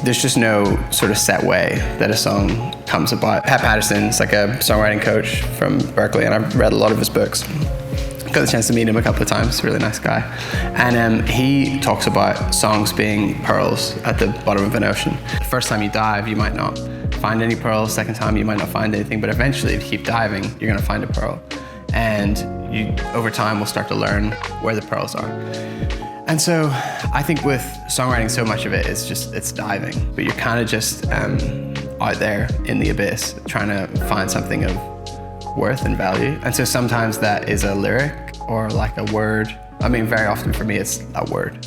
there's just no sort of set way that a song comes about. Pat Patterson's like a songwriting coach from Berkeley, and I've read a lot of his books. Got the chance to meet him a couple of times. He's a really nice guy. And he talks about songs being pearls at the bottom of an ocean. The first time you dive, you might not find any pearls. Second time, you might not find anything. But eventually, if you keep diving, you're going to find a pearl. And you, over time, will start to learn where the pearls are. And so I think with songwriting, so much of it is just, it's diving. But you're kind of just out there in the abyss, trying to find something of worth and value. And so sometimes that is a lyric or like a word. I mean, very often for me, it's a word.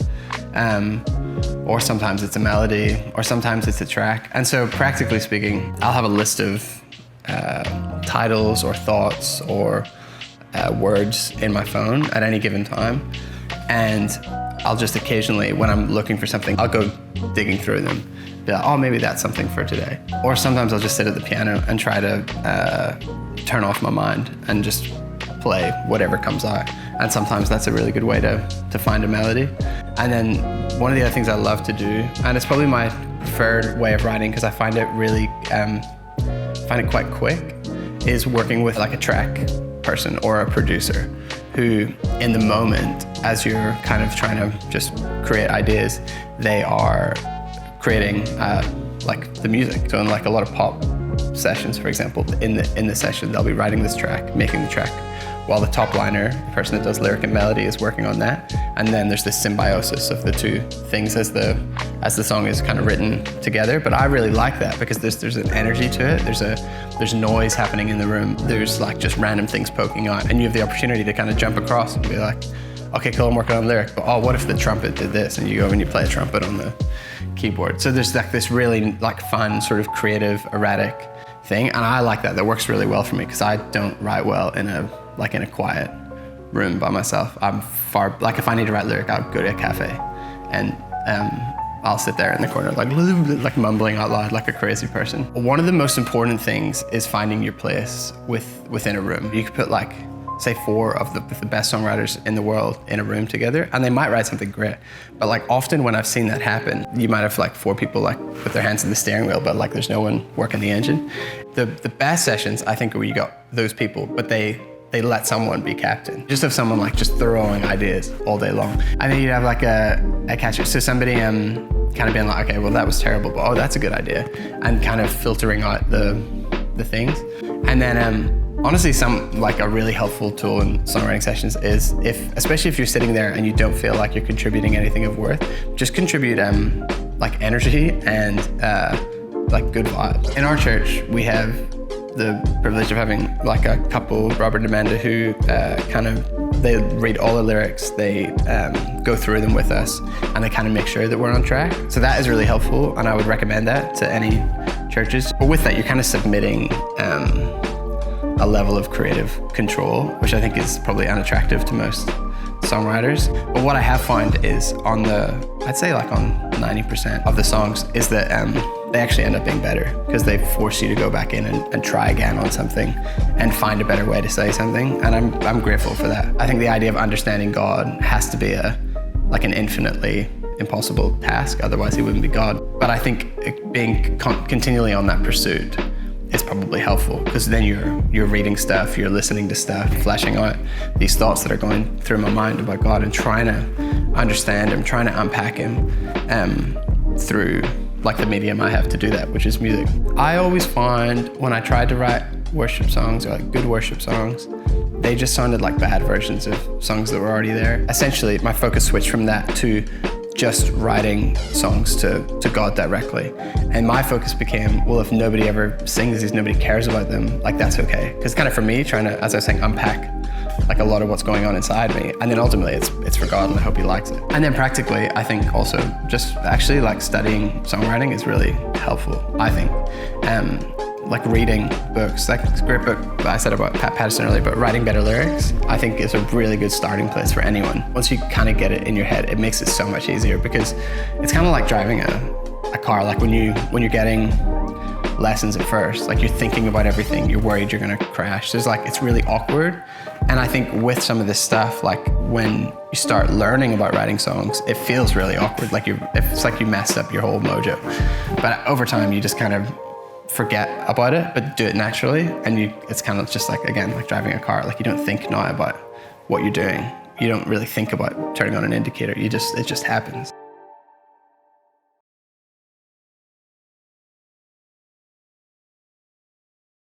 Or sometimes it's a melody, or sometimes it's a track. And so practically speaking, I'll have a list of titles or thoughts or words in my phone at any given time. And I'll just occasionally, when I'm looking for something, I'll go digging through them. Be like, oh, maybe that's something for today. Or sometimes I'll just sit at the piano and try to turn off my mind and just play whatever comes out. And sometimes that's a really good way to find a melody. And then one of the other things I love to do, and it's probably my preferred way of writing because I find it really, find it quite quick, is working with like a track person or a producer who in the moment, as you're kind of trying to just create ideas, they are creating like the music. So in like a lot of pop sessions, for example, in the session, they'll be writing this track, making the track, while the top liner, the person that does lyric and melody, is working on that. And then there's this symbiosis of the two things as the song is kind of written together. But I really like that because there's an energy to it. There's noise happening in the room. There's like just random things poking out, and you have the opportunity to kind of jump across and be like, okay, cool, I'm working on lyric, but oh, what if the trumpet did this? And you go and you play a trumpet on the keyboard. So there's like this really like fun sort of creative, erratic thing, and I like that. That works really well for me because I don't write well in a quiet room by myself. I'm far, like if I need to write lyric, I'll go to a cafe and I'll sit there in the corner like mumbling out loud like a crazy person. One of the most important things is finding your place within a room. You could put like, say 4 of the best songwriters in the world in a room together, and they might write something great. But like often when I've seen that happen, you might have like 4 people like with their hands in the steering wheel, but like there's no one working the engine. The best sessions, I think, are where you got those people, but they let someone be captain. Just have someone like just throwing ideas all day long. And then you'd have like a catcher. So somebody kind of being like, okay, well that was terrible, but oh, that's a good idea. And kind of filtering out the things. And then honestly, like a really helpful tool in songwriting sessions is especially if you're sitting there and you don't feel like you're contributing anything of worth, just contribute like energy and like good vibes. In our church, we have the privilege of having like a couple, Robert and Amanda, who they read all the lyrics, they go through them with us, and they kind of make sure that we're on track. So that is really helpful, and I would recommend that to any churches. But with that, you're kind of submitting a level of creative control, which I think is probably unattractive to most songwriters. But what I have found is I'd say like on 90% of the songs is that they actually end up being better because they force you to go back in and try again on something and find a better way to say something. And I'm grateful for that. I think the idea of understanding God has to be like an infinitely impossible task, otherwise he wouldn't be God. But I think being continually on that pursuit is probably helpful because then you're reading stuff, you're listening to stuff, fleshing out these thoughts that are going through my mind about God and trying to understand him, trying to unpack him through like the medium I have to do that, which is music. I always find when I tried to write worship songs or like good worship songs, they just sounded like bad versions of songs that were already there. Essentially, my focus switched from that to just writing songs to God directly. And my focus became, well, if nobody ever sings these, nobody cares about them, like that's okay. Because kind of for me, trying to, as I was saying, unpack like a lot of what's going on inside me. And then ultimately it's for God and I hope he likes it. And then practically, I think also just actually like studying songwriting is really helpful, I think. Like reading books, like this great book that I said about Pat Patterson earlier, but Writing Better Lyrics, I think is a really good starting place for anyone. Once you kind of get it in your head, it makes it so much easier because it's kind of like driving a car. Like when you're getting lessons at first. Like, you're thinking about everything, you're worried you're gonna crash. There's like, it's really awkward. And I think with some of this stuff, like when you start learning about writing songs, it feels really awkward. Like it's like you messed up your whole mojo. But over time, you just kind of forget about it, but do it naturally. And it's kind of just like, again, like driving a car. Like, you don't think now about what you're doing. You don't really think about turning on an indicator. It just happens.